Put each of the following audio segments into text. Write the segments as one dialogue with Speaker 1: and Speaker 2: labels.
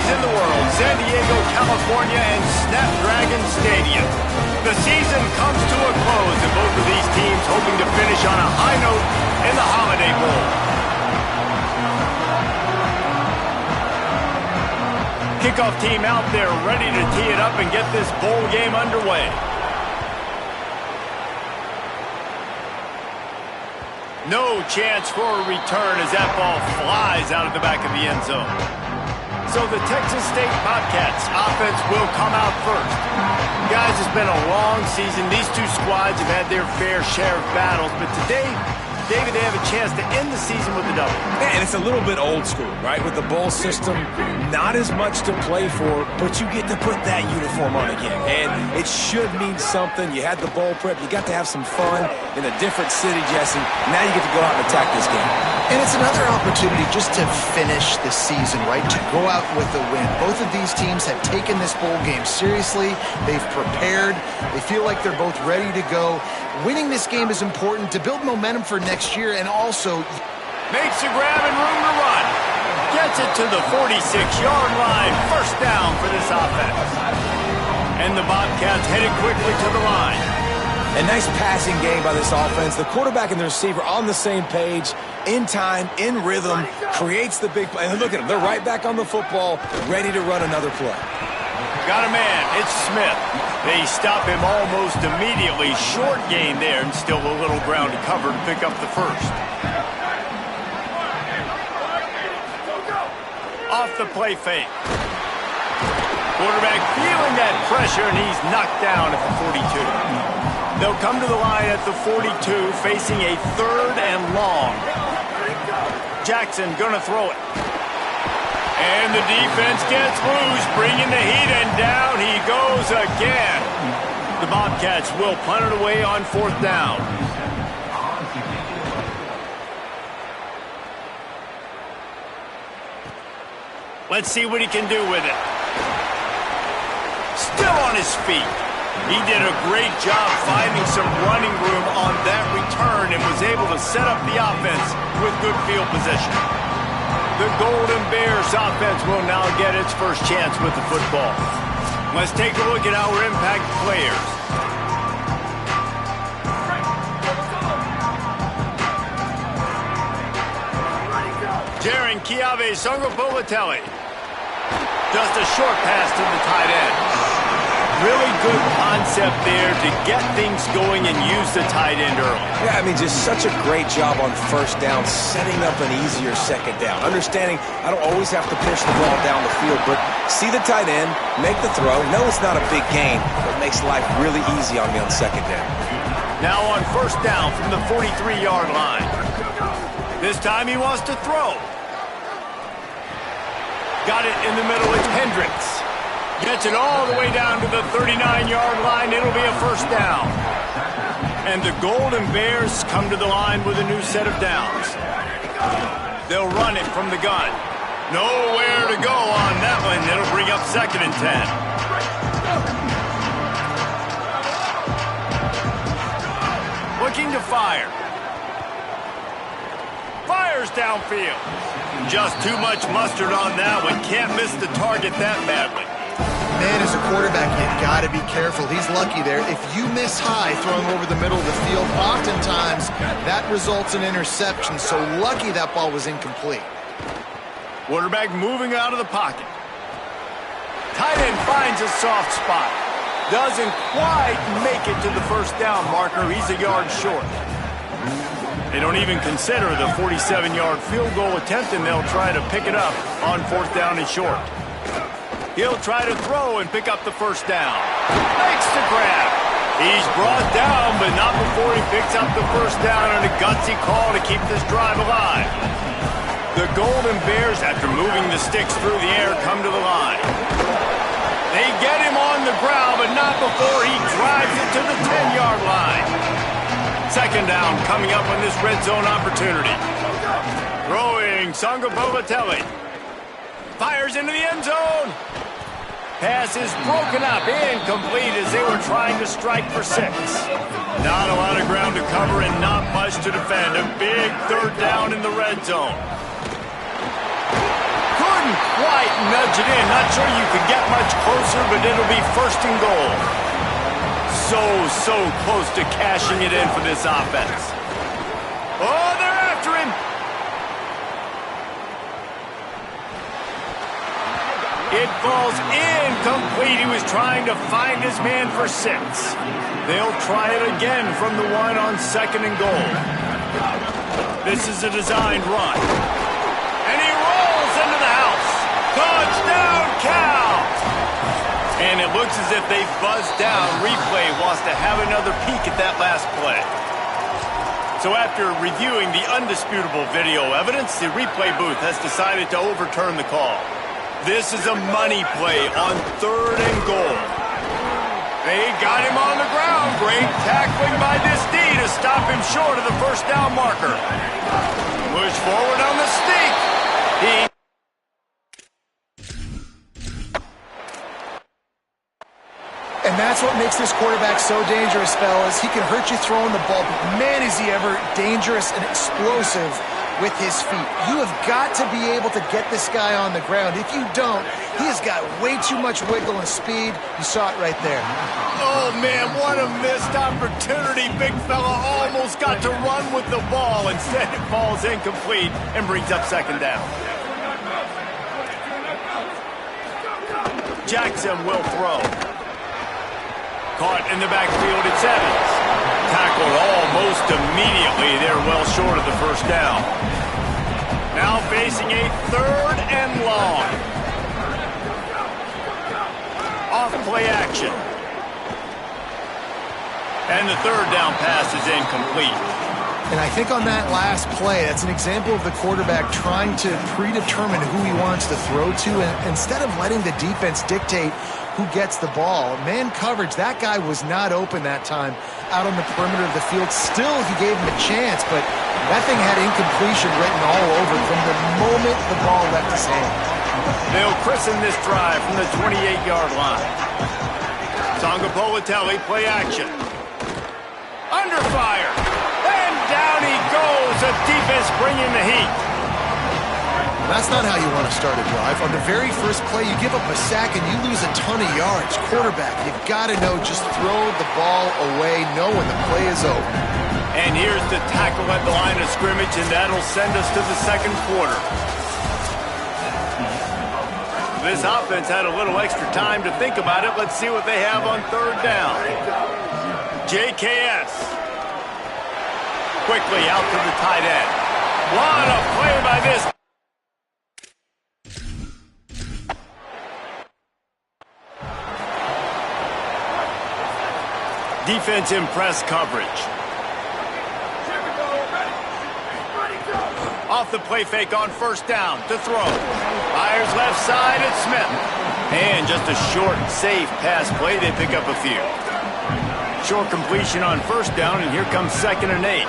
Speaker 1: cities in the world, San Diego, California, and Snapdragon Stadium. The season comes to a close, and both of these teams hoping to finish on a high note in the Holiday Bowl. Kickoff team out there ready to tee it up and get this bowl game underway. No chance for a return as that ball flies out of the back of the end zone. So the Texas State Bobcats offense will come out first. Guys, it's been a long season. These two squads have had their fair share of battles, but today, David, they have a chance to end the season with a double.
Speaker 2: And it's a little bit old school, right? With the bowl system, not as much to play for, but you get to put that uniform on again. And it should mean something. You had the bowl prep. You got to have some fun in a different city, Jesse. Now you get to go out and attack this game.
Speaker 3: And it's another opportunity just to finish the season, right? To go out with a win. Both of these teams have taken this bowl game seriously. They've prepared. They feel like they're both ready to go. Winning this game is important to build momentum for next year and also
Speaker 1: makes a grab and room to run. Gets it to the 46-yard line. First down for this offense. And the Bobcats headed quickly to the line.
Speaker 2: A nice passing game by this offense. The quarterback and the receiver on the same page, in time, in rhythm, creates the big play. And look at them. They're right back on the football, ready to run another play.
Speaker 1: Got a man. It's Smith. They stop him almost immediately. Short gain there and still a little ground to cover to pick up the first. Off the play fake. Quarterback feeling that pressure, and he's knocked down at the 42. They'll come to the line at the 42, facing a 3rd and long. Jackson gonna throw it. And the defense gets loose, bringing the heat, and down he goes again. The Bobcats will punt it away on 4th down. Let's see what he can do with it. Still on his feet. He did a great job finding some running room on that return and was able to set up the offense with good field position. The Golden Bears offense will now get its first chance with the football. Let's take a look at our impact players. Jaron Kiave Songobolatelli. Just a short pass to the tight end. Really good concept there to get things going and use the tight end early.
Speaker 2: Yeah, I mean, just such a great job on first down, setting up an easier second down. Understanding I don't always have to push the ball down the field, but see the tight end, make the throw. No, it's not a big gain, but it makes life really easy on me on second down.
Speaker 1: Now on first down from the 43-yard line. This time he wants to throw. Got it in the middle. It's Hendricks. Gets it all the way down to the 39-yard line. It'll be a first down. And the Golden Bears come to the line with a new set of downs. They'll run it from the gun. Nowhere to go on that one. It'll bring up 2nd and 10. Looking to fire. Fires downfield. Just too much mustard on that one. Can't miss the target that badly.
Speaker 3: Man, as a quarterback, you've got to be careful. He's lucky there. If you miss high throwing over the middle of the field, oftentimes that results in interception. So lucky that ball was incomplete.
Speaker 1: Quarterback moving out of the pocket. Tight end finds a soft spot. Doesn't quite make it to the first down marker. He's a yard short. They don't even consider the 47-yard field goal attempt, and they'll try to pick it up on 4th down and short. He'll try to throw and pick up the first down. Makes the grab. He's brought down, but not before he picks up the first down on a gutsy call to keep this drive alive. The Golden Bears, after moving the sticks through the air, come to the line. They get him on the ground, but not before he drives it to the 10-yard line. 2nd down coming up on this red zone opportunity. Throwing Songobolatelli. Fires into the end zone. Pass is broken up, incomplete as they were trying to strike for 6. Not a lot of ground to cover and not much to defend. A big 3rd down in the red zone. Good Couldn't quite nudge it in. Not sure you could get much closer, but it'll be first and goal. So close to cashing it in for this offense. Oh, they're after him. It falls incomplete. He was trying to find his man for 6. They'll try it again from the 1 on second and goal. This is a designed run. And he rolls into the house. Touchdown, Cal! And it looks as if they've buzzed down. Replay wants to have another peek at that last play. So after reviewing the undisputable video evidence, the replay booth has decided to overturn the call. This is a money play on 3rd and goal. They got him on the ground. Great tackling by Dynasty to stop him short of the first down marker. Push forward on the sneak.
Speaker 3: And that's what makes this quarterback so dangerous, fellas. He can hurt you throwing the ball, but man, is he ever dangerous and explosive with his feet. You have got to be able to get this guy on the ground. If you don't, he has got way too much wiggle and speed. You saw it right there.
Speaker 1: Oh, man, what a missed opportunity. Big fella almost got to run with the ball. Instead, it falls incomplete and brings up second down. Jackson will throw. Caught in the backfield, it's Evans. Tackled almost immediately. They're well short of the first down. Now facing a 3rd and long. Off play action. And the 3rd down pass is incomplete.
Speaker 3: And I think on that last play, that's an example of the quarterback trying to predetermine who he wants to throw to, and instead of letting the defense dictate who gets the ball. Man coverage, that guy was not open that time out on the perimeter of the field. Still, he gave him a chance, but that thing had incompletion written all over from the moment the ball left his hand.
Speaker 1: They'll christen this drive from the 28-yard line. Tonga-Politelli, play action. Under fire. And down he goes. The defense bringing the heat.
Speaker 3: That's not how you want to start a drive. On the very first play, you give up a sack and you lose a ton of yards. Quarterback, you've got to know, just throw the ball away, know when the play is over.
Speaker 1: And here's the tackle at the line of scrimmage, and that'll send us to the second quarter. This offense had a little extra time to think about it. Let's see what they have on 3rd down. JKS. Quickly out to the tight end. What a play by this. Defense in press coverage. Off the play fake on 1st down to throw. Fires left side at Smith. And just a short, safe pass play. They pick up a few. Short completion on 1st down, and here comes 2nd and 8.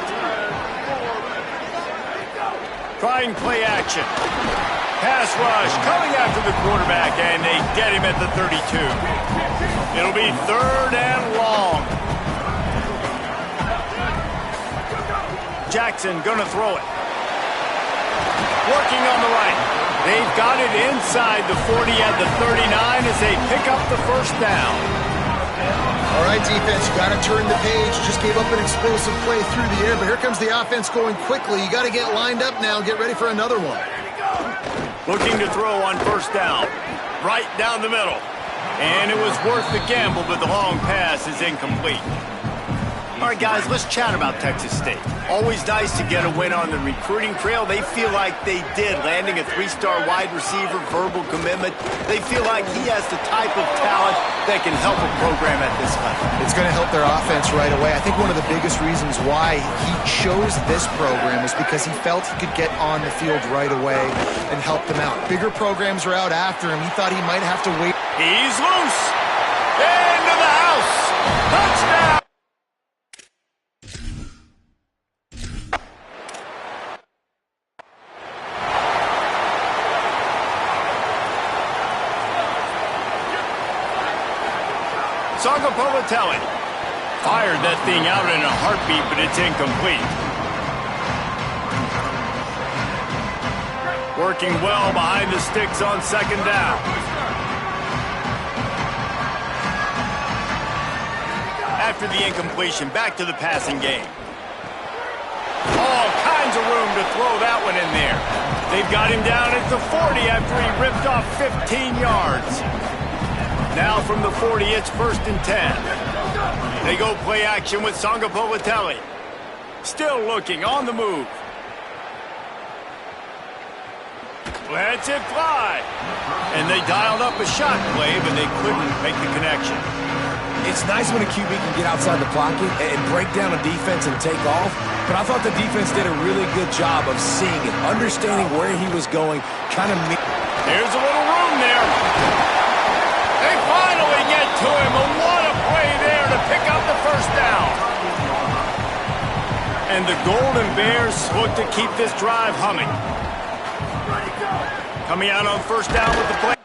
Speaker 1: Trying play action. Pass rush coming after the quarterback, and they get him at the 32. It'll be 3rd and long. Jackson gonna throw it. Working on the right. They've got it inside the 40 at the 39 as they pick up the 1st down.
Speaker 3: All right, defense, you got to turn the page. Just gave up an explosive play through the air, but here comes the offense going quickly. You got to get lined up now. Get ready for another one.
Speaker 1: Looking to throw on 1st down. Right down the middle. And it was worth the gamble, but the long pass is incomplete. All right, guys, let's chat about Texas State. Always nice to get a win on the recruiting trail. They feel like they did, landing a 3-star wide receiver, verbal commitment. They feel like he has the type of talent that can help a program at this level.
Speaker 3: It's going to help their offense right away. I think one of the biggest reasons why he chose this program was because he felt he could get on the field right away and help them out. Bigger programs are out after him. He thought he might have to wait.
Speaker 1: He's loose. Into the house. Touchdown. Tonga-Politelli fired that thing out in a heartbeat, but it's incomplete. Working well behind the sticks on second down. After the incompletion, back to the passing game. All kinds of room to throw that one in there. They've got him down at the 40 after he ripped off 15 yards. Now from the 40, it's 1st and 10. They go play action with Sangapolitelli. Still looking, on the move. Lets it fly. And they dialed up a shot play, but they couldn't make the connection.
Speaker 2: It's nice when a QB can get outside the pocket and break down a defense and take off, but I thought the defense did a really good job of seeing it, understanding where he was going, kind of...
Speaker 1: There's a little room there. They finally get to him, and what a play there to pick up the first down. And the Golden Bears look to keep this drive humming. Coming out on first down with the play.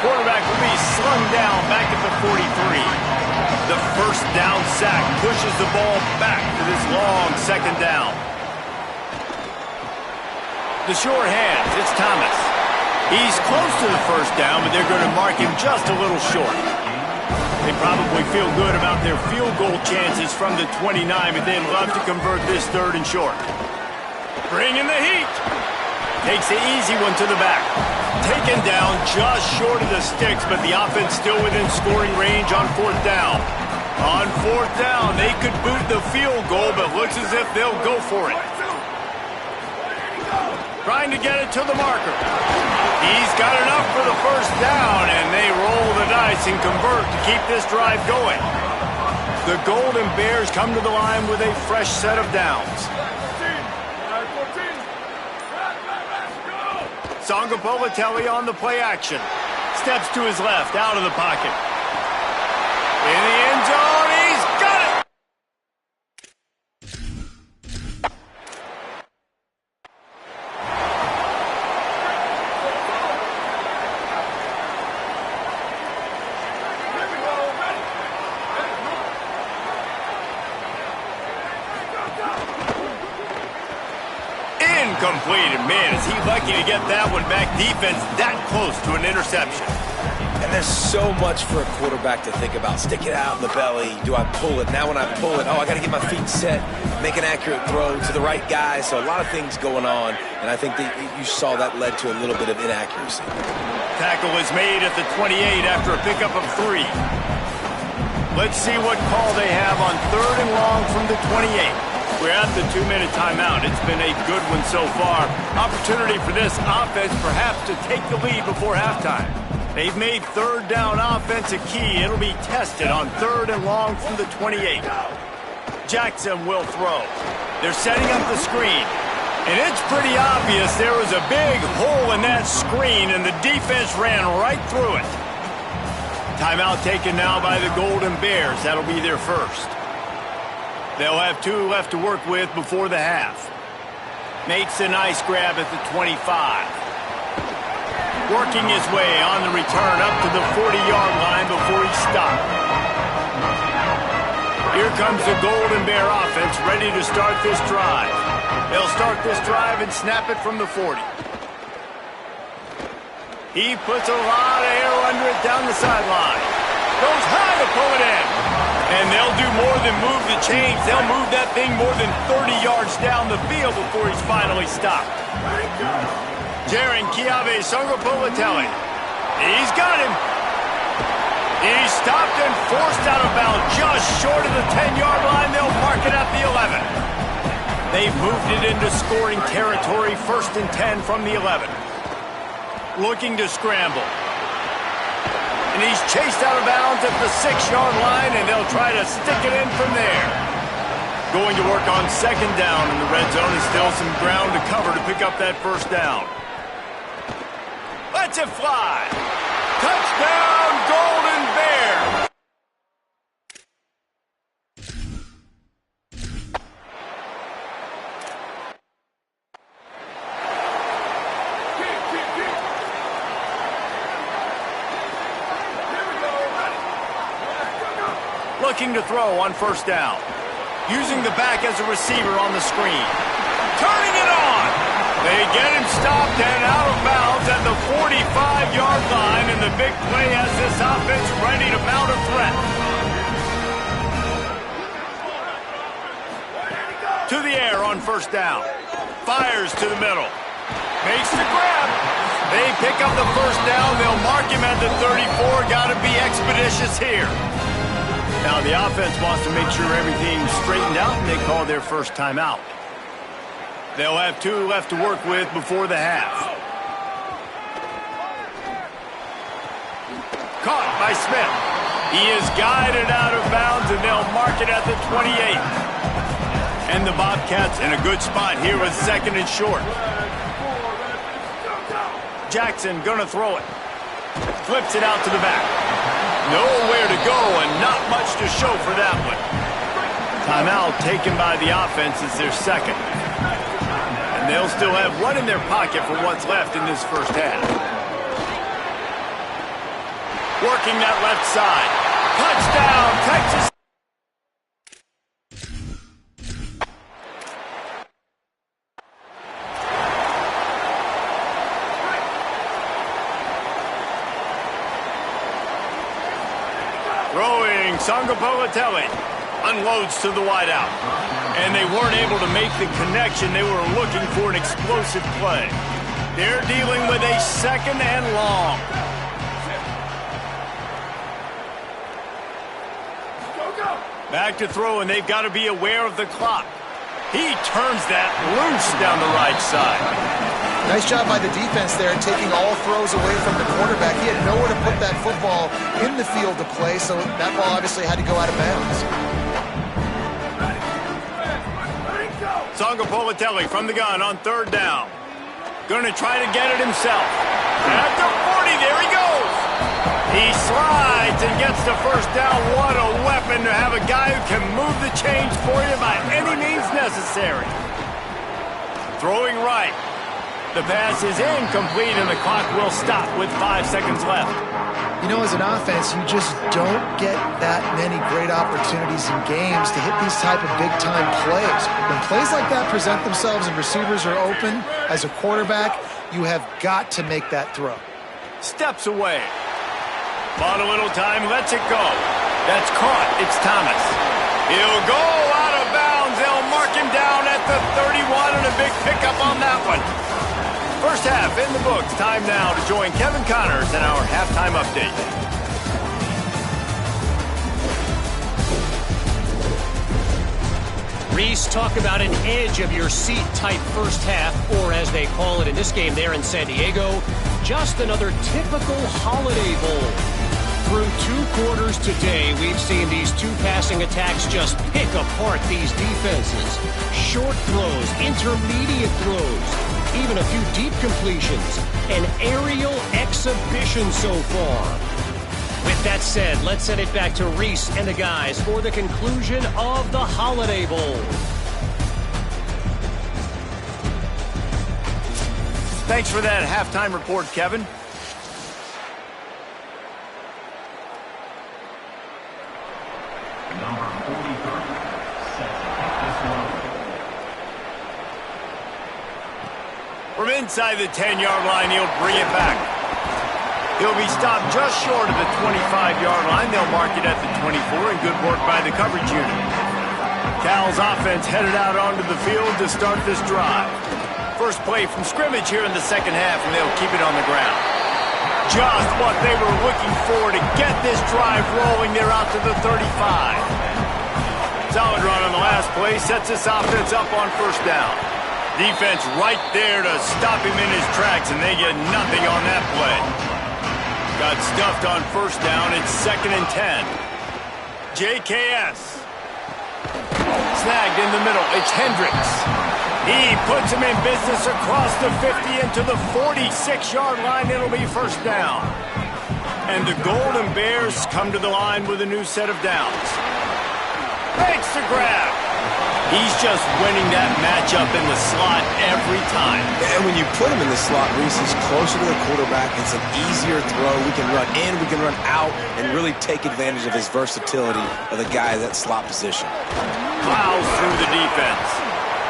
Speaker 1: Quarterback will be slung down back at the 43. The first down sack pushes the ball back to this long second down. The sure hands, it's Thomas. He's close to the first down, but they're going to mark him just a little short. They probably feel good about their field goal chances from the 29, but they'd love to convert this 3rd and short. Bringing the heat. Takes the easy one to the back. Taken down just short of the sticks, but the offense still within scoring range on 4th down. On 4th down, they could boot the field goal, but looks as if they'll go for it. Trying to get it to the marker. He's got enough for the first down, and they roll the dice and convert to keep this drive going. The Golden Bears come to the line with a fresh set of downs. Sangapolitelli on the play action. Steps to his left, out of the pocket. In the end zone, he's got it! Incomplete. Man, is he lucky to get that one back. Defense that close to an interception.
Speaker 2: And there's so much for a quarterback to think about. Stick it out in the belly. Do I pull it? Now when I pull it, I got to get my feet set, make an accurate throw to the right guy. So a lot of things going on, and I think that you saw that led to a little bit of inaccuracy.
Speaker 1: Tackle is made at the 28 after a pickup of 3. Let's see what call they have on 3rd and long from the 28. We're at the 2-minute timeout. It's been a good one so far. Opportunity for this offense perhaps to take the lead before halftime. They've made 3rd down offense a key. It'll be tested on 3rd and long from the 28. Jackson will throw. They're setting up the screen. And it's pretty obvious there was a big hole in that screen, and the defense ran right through it. Timeout taken now by the Golden Bears. That'll be their first. They'll have 2 left to work with before the half. Makes a nice grab at the 25. Working his way on the return up to the 40-yard line before he stopped. Here comes the Golden Bear offense ready to start this drive. They'll start this drive and snap it from the 40. He puts a lot of air under it down the sideline. Goes high to pull it in. And they'll do more than move the chains. They'll move that thing more than 30 yards down the field before he's finally stopped. Jaron Kiave Songopolitelli. He's got him. He's stopped and forced out of bounds just short of the 10-yard line. They'll mark it at the 11. They've moved it into scoring territory, 1st and 10 from the 11. Looking to scramble. And he's chased out of bounds at the 6-yard line, and they'll try to stick it in from there. Going to work on 2nd down in the red zone, and still some ground to cover to pick up that 1st down. Lets it fly. Touchdown, Golden Bear. Looking to throw on 1st down. Using the back as a receiver on the screen. Turning it on. They get him stopped and out of bounds at the 45-yard line, and the big play has this offense ready to mount a threat. To the air on 1st down. Fires to the middle. Makes the grab. They pick up the 1st down. They'll mark him at the 34. Got to be expeditious here. Now the offense wants to make sure everything's straightened out, and they call their 1st timeout. They'll have 2 left to work with before the half. Caught by Smith. He is guided out of bounds, and they'll mark it at the 28. And the Bobcats in a good spot here with 2nd and short. Jackson gonna throw it. Flips it out to the back. Nowhere to go and not much to show for that one. Timeout taken by the offense is their 2nd. And they'll still have 1 in their pocket for what's left in this 1st half. Working that left side. Touchdown, Texas. Throwing, Songopolitelli unloads to the wideout. And they weren't able to make the connection. They were looking for an explosive play. They're dealing with a 2nd and long. Back to throw, and they've got to be aware of the clock. He turns that loose down the right side.
Speaker 3: Nice job by the defense there, taking all throws away from the quarterback. He had nowhere to put that football in the field to play, so that ball obviously had to go out of bounds.
Speaker 1: Songopolitelli from the gun on 3rd down. Going to try to get it himself. At the 40, there he goes. He slides and gets the 1st down. What a weapon to have a guy who can move the chains for you by any means necessary. Throwing right. The pass is incomplete, and the clock will stop with 5 seconds left.
Speaker 3: You know, as an offense, you just don't get that many great opportunities in games to hit these type of big-time plays. When plays like that present themselves and receivers are open, as a quarterback, you have got to make that throw.
Speaker 1: Steps away. Bought a little time, lets it go. That's caught. It's Thomas. He'll go out of bounds. They'll mark him down at the 31, and a big pickup on that one. 1st half in the books. Time now to join Kevin Connors in our halftime update.
Speaker 4: Reese, talk about an edge-of-your-seat type 1st half, or as they call it in this game there in San Diego, just another typical Holiday Bowl. Through 2 quarters today, we've seen these two passing attacks just pick apart these defenses. Short throws, intermediate throws, even a few deep completions. An aerial exhibition so far. With that said, let's send it back to Reese and the guys for the conclusion of the Holiday Bowl.
Speaker 1: Thanks for that halftime report, Kevin.
Speaker 5: Number 43 sets to kick this one.
Speaker 1: From inside the 10-yard line, he'll bring it back. He'll be stopped just short of the 25-yard line. They'll mark it at the 24, and good work by the coverage unit. Cal's offense headed out onto the field to start this drive. First play from scrimmage here in the second half, and they'll keep it on the ground. Just what they were looking for to get this drive rolling. They're out to the 35. Solid run on the last play sets this offense up on first down. Defense right there to stop him in his tracks, and they get nothing on that play. Got stuffed on first down. It's 2nd and 10. JKS. Snagged in the middle. It's Hendricks. He puts him in business across the 50 into the 46-yard line. It'll be first down. And the Golden Bears come to the line with a new set of downs. Makes the grab. He's just winning that matchup in the slot every time.
Speaker 2: And when you put him in the slot, Reese, he's closer to the quarterback. It's an easier throw. We can run in, we can run out, and really take advantage of his versatility of the guy at that slot position.
Speaker 1: Plows through the defense.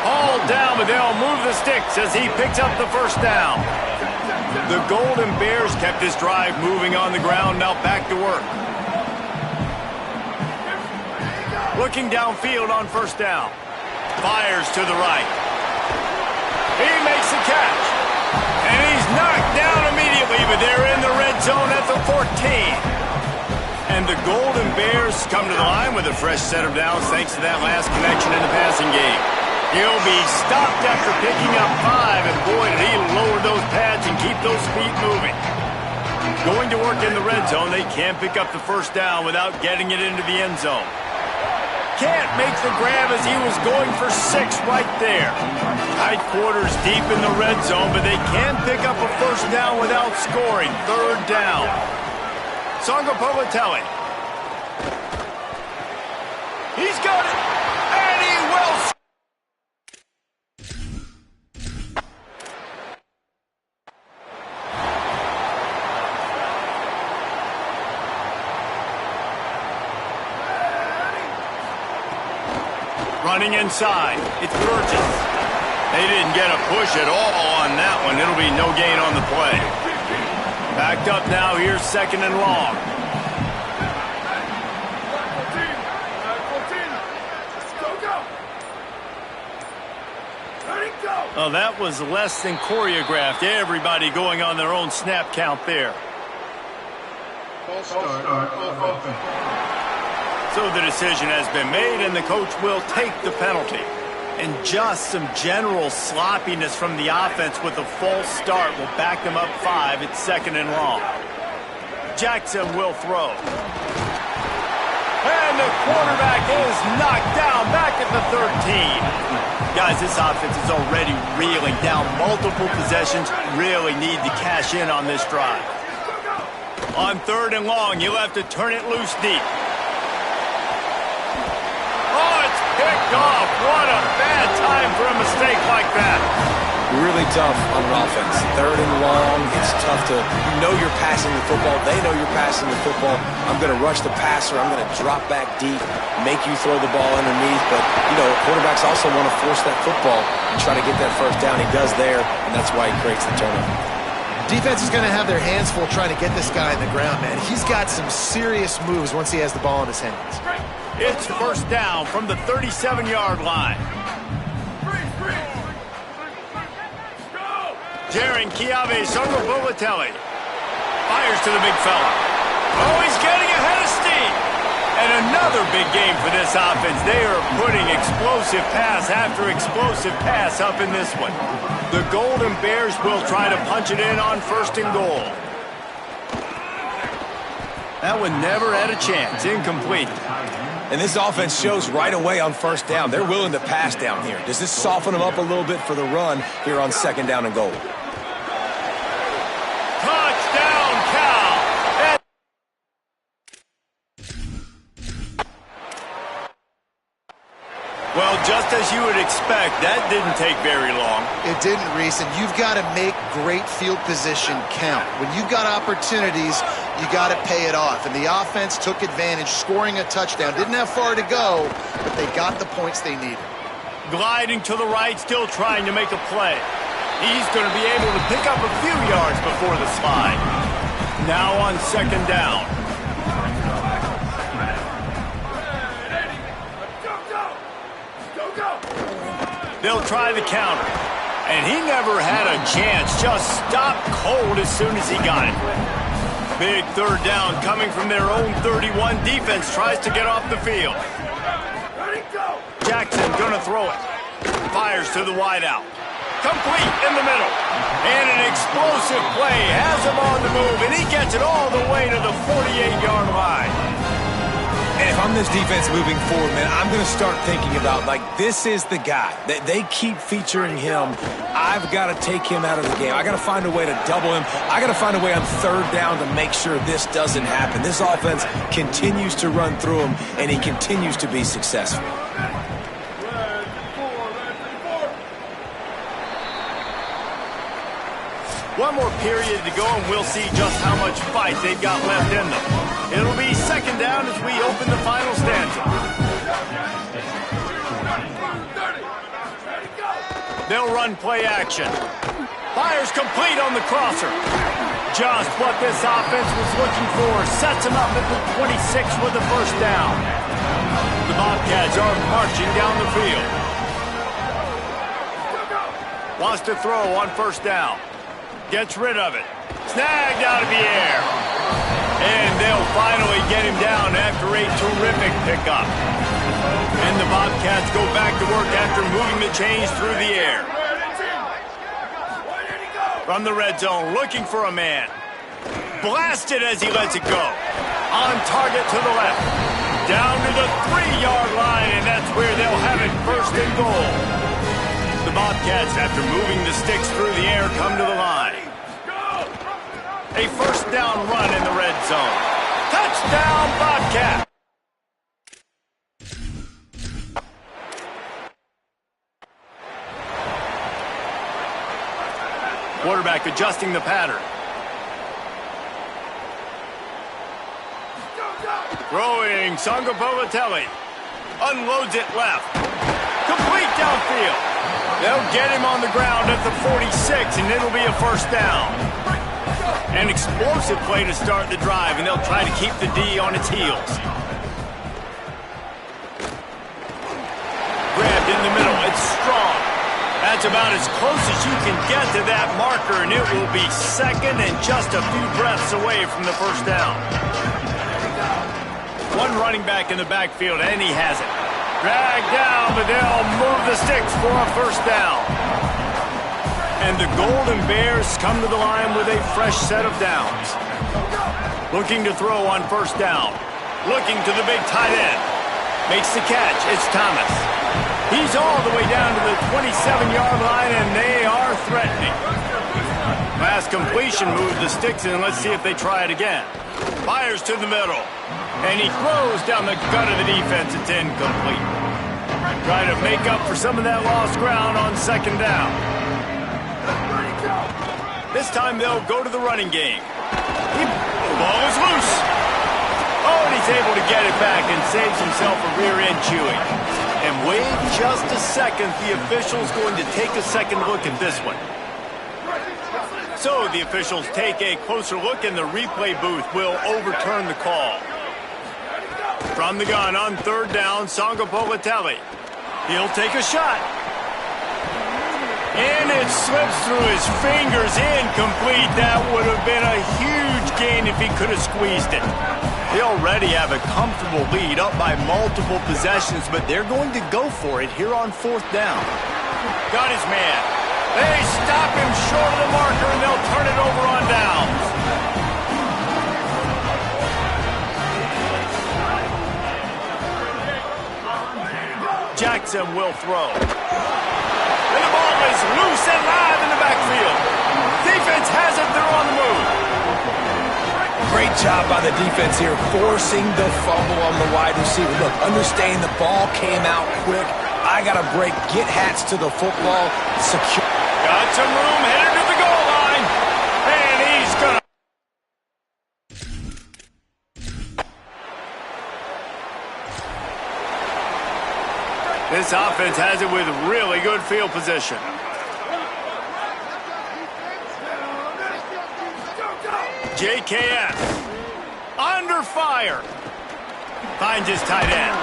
Speaker 1: All down, but they'll move the sticks as he picks up the first down. The Golden Bears kept this drive moving on the ground, now back to work. Looking downfield on first down. Fires to the right. He makes the catch. And he's knocked down immediately, but they're in the red zone at the 14. And the Golden Bears come to the line with a fresh set of downs thanks to that last connection in the passing game. He'll be stopped after picking up 5, and boy, did he lower those pads and keep those feet moving. Going to work in the red zone, they can't pick up the first down without getting it into the end zone. Can't make the grab as he was going for 6 right there. Tight quarters deep in the red zone, but they can't pick up a first down without scoring. 3rd down. Sangapovatelli. He's got it, and he will score. Running inside, it's Burgess. They didn't get a push at all on that one. It'll be no gain on the play. Backed up now, here's 2nd and long. Oh, that was less than choreographed. Everybody going on their own snap count there.
Speaker 5: False start.
Speaker 1: So the decision has been made, and the coach will take the penalty. And just some general sloppiness from the offense with a false start will back them up 5. It's 2nd and long. Jackson will throw. And the quarterback is knocked down back at the 13. Guys, this offense is already reeling down multiple possessions. Really need to cash in on this drive. On 3rd and long, you'll have to turn it loose deep. Picked off. What a bad time for a mistake like that.
Speaker 2: Really tough on offense. 3rd and long. It's tough to, you know you're passing the football. They know you're passing the football. I'm going to rush the passer. I'm going to drop back deep, make you throw the ball underneath. But, you know, quarterbacks also want to force that football and try to get that first down. He does there, and that's why he creates the turnover.
Speaker 3: Defense is going to have their hands full trying to get this guy in the ground, man. He's got some serious moves once he has the ball in his hands.
Speaker 1: It's first down from the 37-yard line. Jaron Chiave Sangapovatelli fires to the big fella. Oh, he's getting ahead of steam. And another big game for this offense. They are putting explosive pass after explosive pass up in this one. The Golden Bears will try to punch it in on 1st and goal. That one never had a chance. Incomplete.
Speaker 2: And this offense shows right away on first down. They're willing to pass down here. Does this soften them up a little bit for the run here on second down and goal?
Speaker 1: Touchdown, Cal! Well, just as you would expect, that didn't take very long.
Speaker 3: It didn't, Reese, and you've got to make great field position count. When you've got opportunities, you got to pay it off. And the offense took advantage, scoring a touchdown. Didn't have far to go, but they got the points they needed.
Speaker 1: Gliding to the right, still trying to make a play. He's going to be able to pick up a few yards before the slide. Now on second down. They'll try the counter. And he never had a chance. Just stopped cold as soon as he got it. Big third down coming from their own 31. Defense tries to get off the field. Jackson gonna throw it. Fires to the wideout. Complete in the middle. And an explosive play has him on the move. And he gets it all the way to the 48-yard line.
Speaker 2: And if I'm this defense moving forward, man, I'm going to start thinking about, like, this is the guy. They keep featuring him. I've got to take him out of the game. I got to find a way to double him. I got to find a way on third down to make sure this doesn't happen. This offense continues to run through him, and he continues to be successful.
Speaker 1: One more period to go, and we'll see just how much fight they've got left in them. It'll be second down as we open the final stanza. They'll run play action. Fires complete on the crosser. Just what this offense was looking for. Sets them up at the 26 with the first down. The Bobcats are marching down the field. Wants to throw on first down. Gets rid of it. Snagged out of the air. And they'll finally get him down after a terrific pickup. And the Bobcats go back to work after moving the chains through the air. From the red zone, looking for a man. Blasted as he lets it go. On target to the left. Down to the 3-yard line, and that's where they'll have it first and goal. The Bobcats, after moving the sticks through the air, come to the line. A first down run in the red zone. Touchdown, Bobcat! Quarterback adjusting the pattern. Throwing, Sangabolatelli. Unloads it left. Complete downfield. They'll get him on the ground at the 46, and it'll be a first down. An explosive play to start the drive, and they'll try to keep the D on its heels. Grabbed in the middle. It's strong. That's about as close as you can get to that marker, and it will be second and just a few breaths away from the first down. One running back in the backfield, and he has it. Dragged down, but they'll move the sticks for a first down. And the Golden Bears come to the line with a fresh set of downs. Looking to throw on first down. Looking to the big tight end. Makes the catch. It's Thomas. He's all the way down to the 27-yard line, and they are threatening. Pass completion moves the sticks, and let's see if they try it again. Fires to the middle. And he throws down the gut of the defense. It's incomplete. Trying to make up for some of that lost ground on second down. This time they'll go to the running game. The ball is loose. Oh, and he's able to get it back and saves himself a rear end chewing. And wait just a second. The official's going to take a second look at this one. So the officials take a closer look, and the replay booth will overturn the call. From the gun on third down, Sangabolatelli. He'll take a shot. And it slips through his fingers, incomplete. That would have been a huge gain if he could have squeezed it. They already have a comfortable lead, up by multiple possessions, but they're going to go for it here on fourth down. Got his man. They stop him short of the marker, and they'll turn it over on downs. snaps and will throw. And the ball is loose and live in the backfield. Defense has it. They're on the move.
Speaker 2: Great job by the defense here, forcing the fumble on the wide receiver. Look, understand the ball came out quick. I got to break, get hats to the football, secure.
Speaker 1: Got some room, headed to the goal line. And he's going to. This offense has it with really good field position. JKS under fire. Finds his tight end.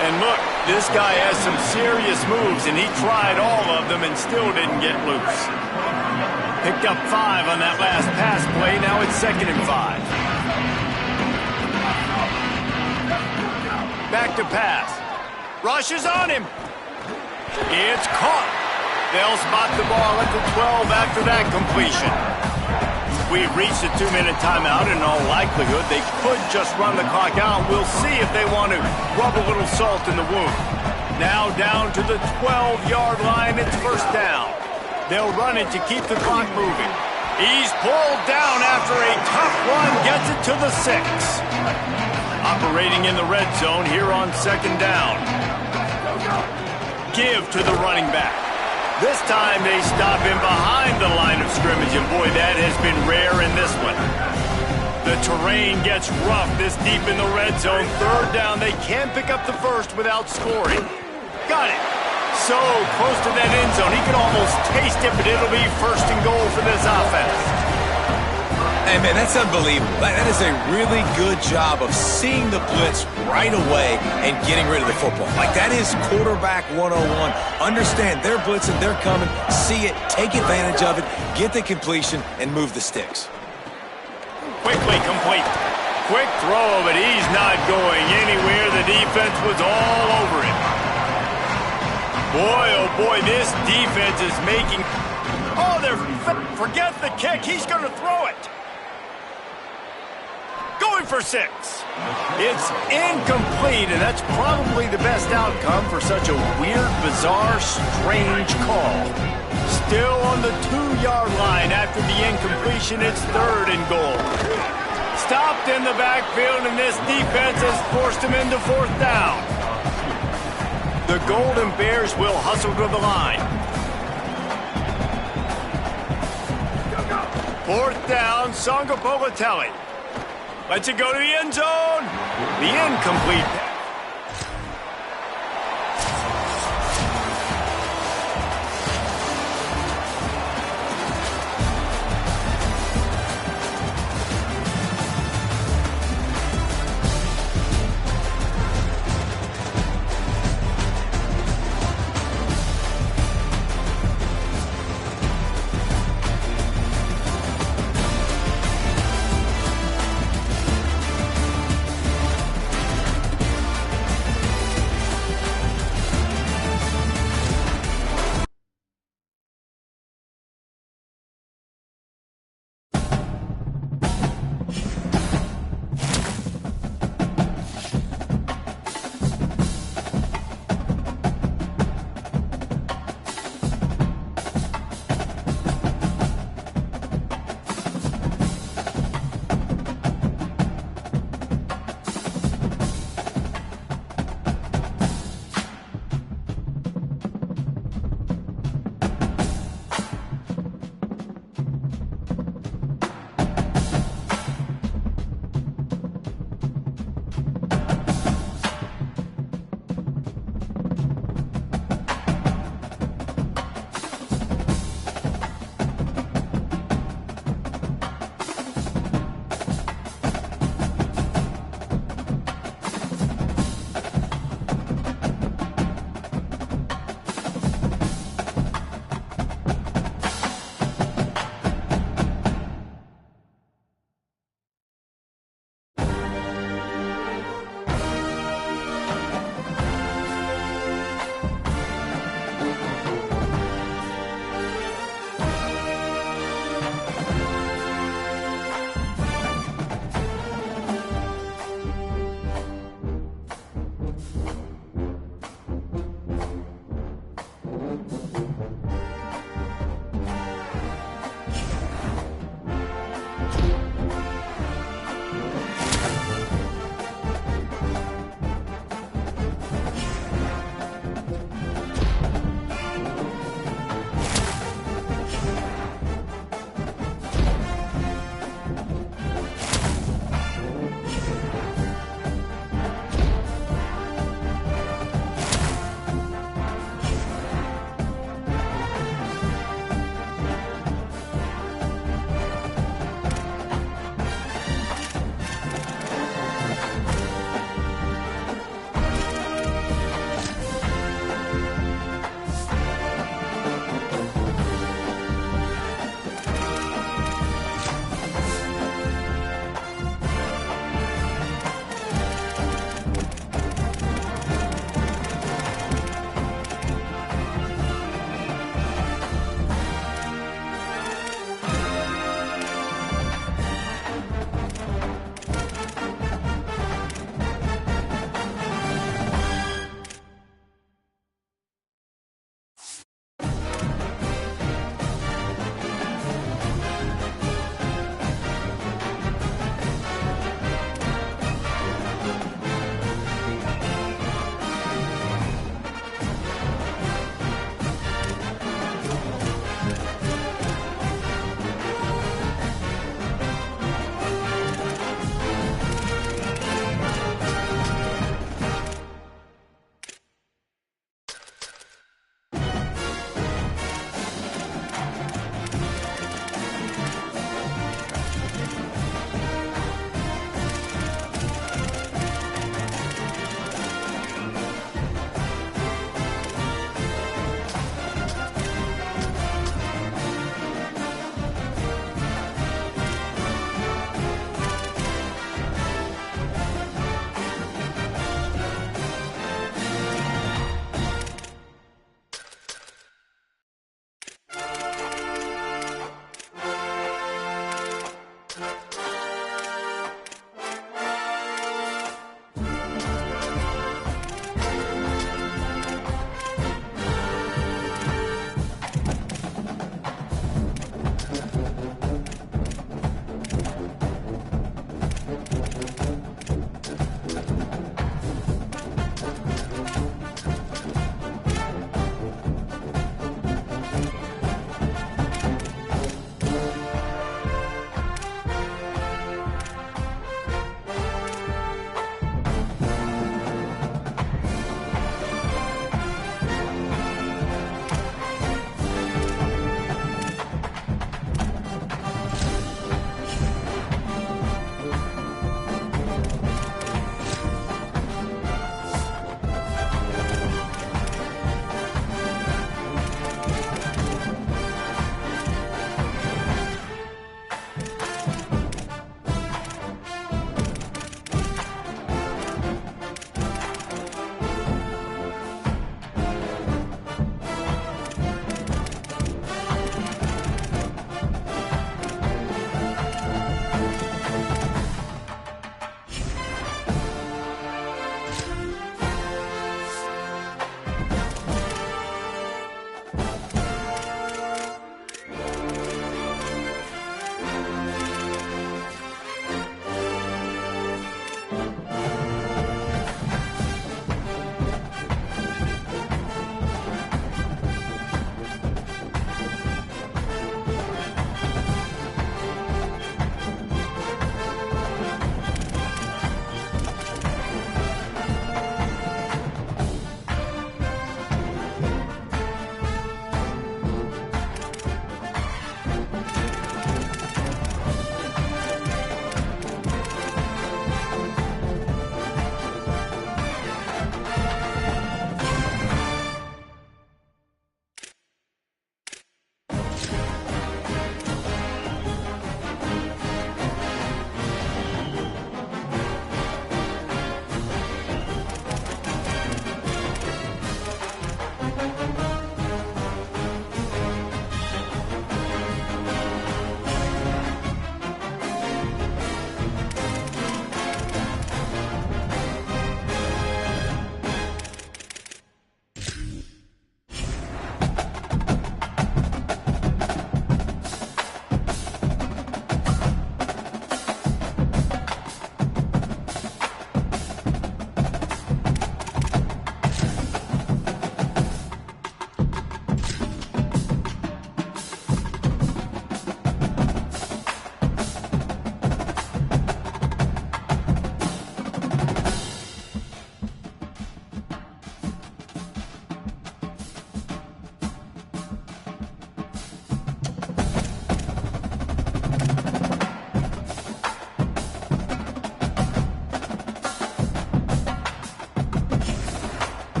Speaker 1: And look, this guy has some serious moves, and he tried all of them and still didn't get loose. Picked up 5 on that last pass play. Now it's 2nd and 5. Back to pass. Rushes on him. It's caught. They'll spot the ball at the 12 after that completion. We've reached a 2-minute timeout. In all likelihood, they could just run the clock out. We'll see if they want to rub a little salt in the wound. Now down to the 12-yard line. It's 1st down. They'll run it to keep the clock moving. He's pulled down after a tough run. Gets it to the 6. Operating in the red zone here on 2nd down. Give to the running back. This time they stop him behind the line of scrimmage, and boy, that has been rare in this one. The terrain gets rough this deep in the red zone. 3rd down, they can't pick up the first without scoring. Got it. So close to that end zone, he can almost taste it, but it'll be 1st and goal for this offense.
Speaker 2: Hey, man, that's unbelievable. That is a really good job of seeing the blitz right away and getting rid of the football. Like, that is quarterback 101. Understand, they're blitzing, they're coming, see it, take advantage of it, get the completion, and move the sticks.
Speaker 1: Quickly complete. Quick throw, but he's not going anywhere. The defense was all over him. Boy, oh boy, this defense is making... Oh, forget the kick. He's going to throw it. Going for 6. It's incomplete, and that's probably the best outcome for such a weird, bizarre, strange call. Still on the 2-yard line after the incompletion. It's 3rd and goal. Stopped in the backfield, and this defense has forced him into 4th down. The Golden Bears will hustle to the line. 4th down, Songa Politelli. Lets it go to the end zone. The incomplete